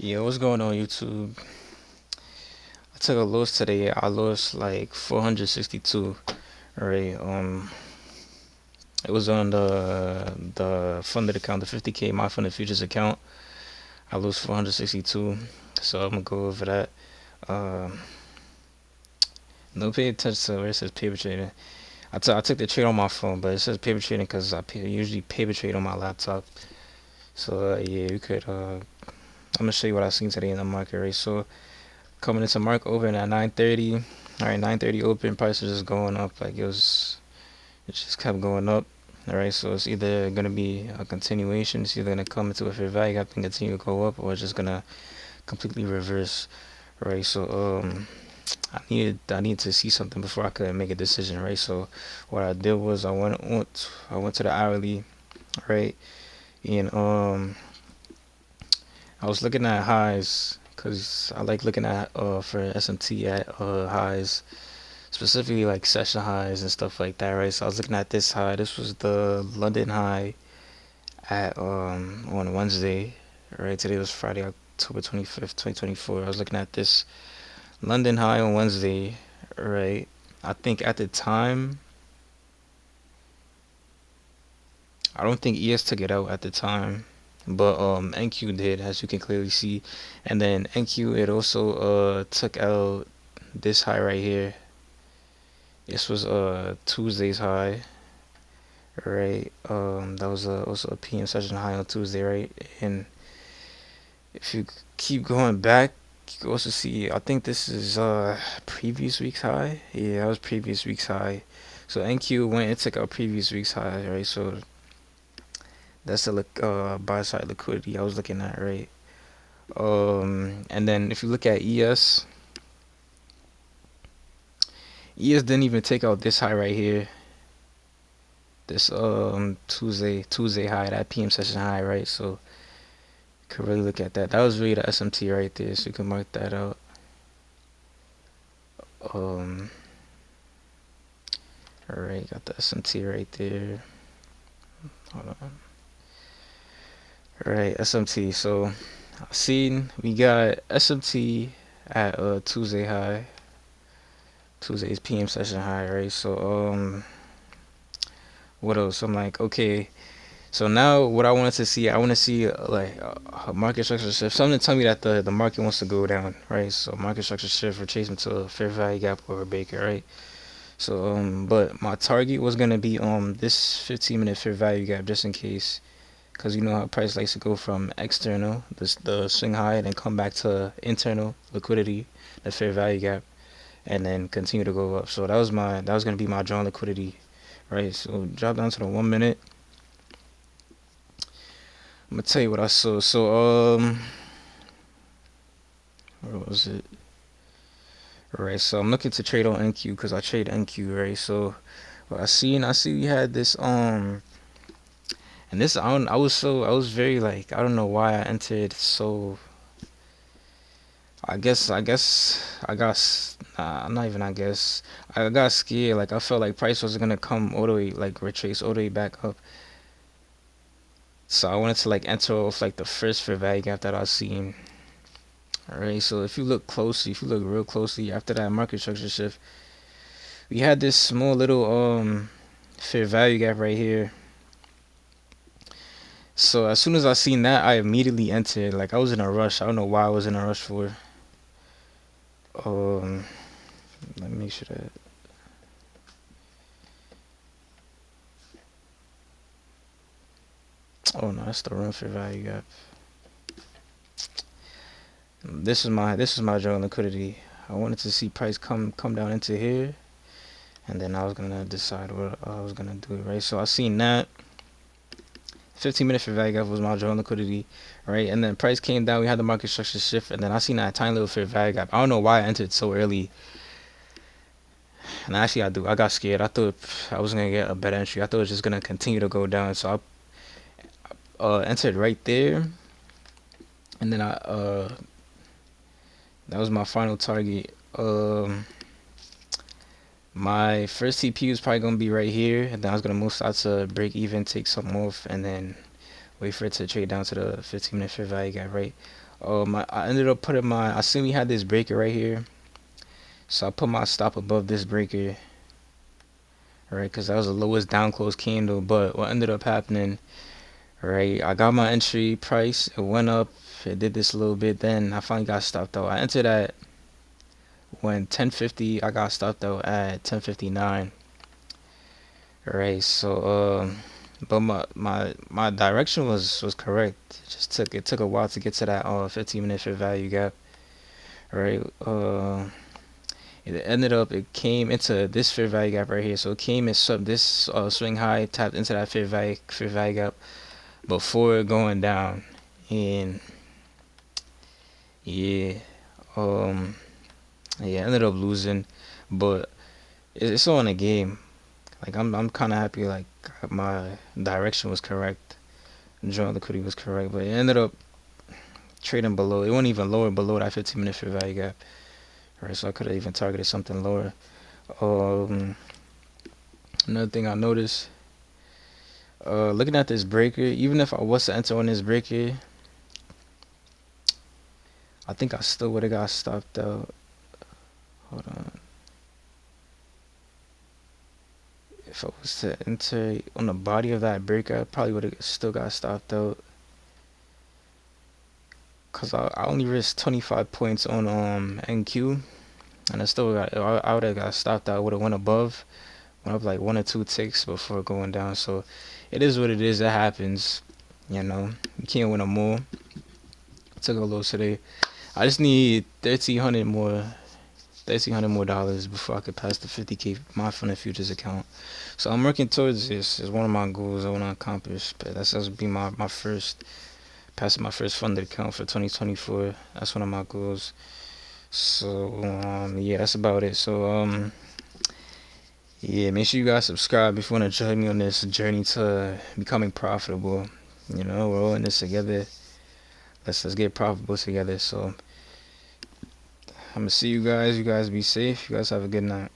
Yeah, what's going on YouTube? I took a loss today. I lost like 462. Right. It was on the funded account, the 50K my funded futures account. I lost 462. So I'm gonna go over that. Um, no pay attention to where it says paper trading. I took the trade on my phone, but it says paper trading because usually paper trade on my laptop. So yeah, you could. I'm gonna show you what I seen today in the market. Right. So coming into market open at 9:30. All right, 9:30 open. Price was just going up. It just kept going up. All right, so it's either gonna be a continuation. It's either gonna come into a fair value gap and continue to go up, or it's just gonna completely reverse. Right. So I needed to see something before I could make a decision. Right. So what I did was I went to the hourly. Right. And I was looking at highs because I like looking at for SMT at highs, specifically like session highs and stuff like that, right? So I was looking at this high. This was the London high at on Wednesday, right? Today was Friday, October 25th, 2024. I was looking at this London high on Wednesday, right? I think at the time, I don't think ES took it out at the time, but NQ did, as you can clearly see. And then NQ, it also took out this high right here. This was Tuesday's high, right? That was also a PM session high on Tuesday, right? And if you keep going back, you can also see, I think this is previous week's high. Yeah, that was previous week's high. So NQ went and took out previous week's high, right? So that's the buy side liquidity I was looking at, right? And then if you look at ES didn't even take out this high right here. This Tuesday high, that PM session high, right? So you could really look at that. That was really the SMT right there, so you can mark that out. Um, all right, got the SMT right there. Hold on. All right, SMT. So I seen we got SMT at Tuesday high, Tuesday's PM session high, right? So what else? I'm like, okay. So now what I wanted to see, I want to see like a market structure shift. Something to tell me that the market wants to go down, right? So market structure shift, retracement to a fair value gap over Baker, right? So but my target was gonna be this 15-minute fair value gap just in case, because you know how price likes to go from external, the swing high, and then come back to internal liquidity, the fair value gap, and then continue to go up. So that was gonna be my drawn liquidity, right? So drop down to the 1 minute. I'm gonna tell you what I saw. So where was it? Right. So I'm looking to trade on NQ because I trade NQ, right? So what I see we had this and this I was very like, I don't know why I entered so. I got not even I guess I got scared. Like I felt like price wasn't gonna come all the way, like retrace all the way back up. So I wanted to like enter off like the first fair value gap that I seen. Alright, so if you look closely, if you look real closely after that market structure shift, we had this small little fair value gap right here. So as soon as I seen that, I immediately entered. Like I was in a rush. I don't know why I was in a rush for. Um, Let me make sure that. Oh no, that's the run fair value gap. This is my general liquidity. I wanted to see price come down into here, and then I was gonna decide what I was gonna do. Right. So I seen that. 15-minute fair value gap was my drawn liquidity, right? And then price came down. We had the market structure shift, and then I seen that tiny little fair value gap. I don't know why I entered so early. And actually, I got scared. I thought I was gonna get a better entry. I thought it was just gonna continue to go down. So I entered right there, and then I that was my final target. My first TP was probably gonna be right here, and then I was gonna move out to break even, take some off, and then wait for it to trade down to the 15-minute fair value gap, right? I ended up putting I seen we had this breaker right here, so I put my stop above this breaker, right? Because that was the lowest down close candle. But what ended up happening, right? I got my entry price. It went up. It did this a little bit. Then I finally got stopped out. I entered at when 1050. I got stopped out at 1059. Right. So but my direction was correct. It took a while to get to that 15-minute fair value gap. Right. It came into this fair value gap right here. So it came and swept this swing high, tapped into that fair value gap before going down. And yeah, ended up losing, but it's all in the game. Like I'm kind of happy. Like my direction was correct, joint liquidity was correct, but it ended up trading below. It went even lower below that 15-minute fair value gap. Right, so I could have even targeted something lower. Another thing I noticed, looking at this breaker, even if I was to enter on this breaker, I think I still would have got stopped out. Hold on. If I was to enter on the body of that breaker, I probably would have still got stopped out. Cause I only risked 25 points on NQ, and I would have got stopped out. I would have went above, went up like 1 or 2 ticks before going down. So it is what it is. That happens. You know, you can't win them all. I took a loss today. I just need $1,300 more dollars before I could pass the 50K my fund and futures account. So I'm working towards this. It's one of my goals I want to accomplish. But that's supposed to be my first, passing my first funded account for 2024. That's one of my goals. So yeah, that's about it. So yeah, make sure you guys subscribe if you want to join me on this journey to becoming profitable. You know, we're all in this together. Let's get profitable together. So I'm gonna see you guys. You guys be safe. You guys have a good night.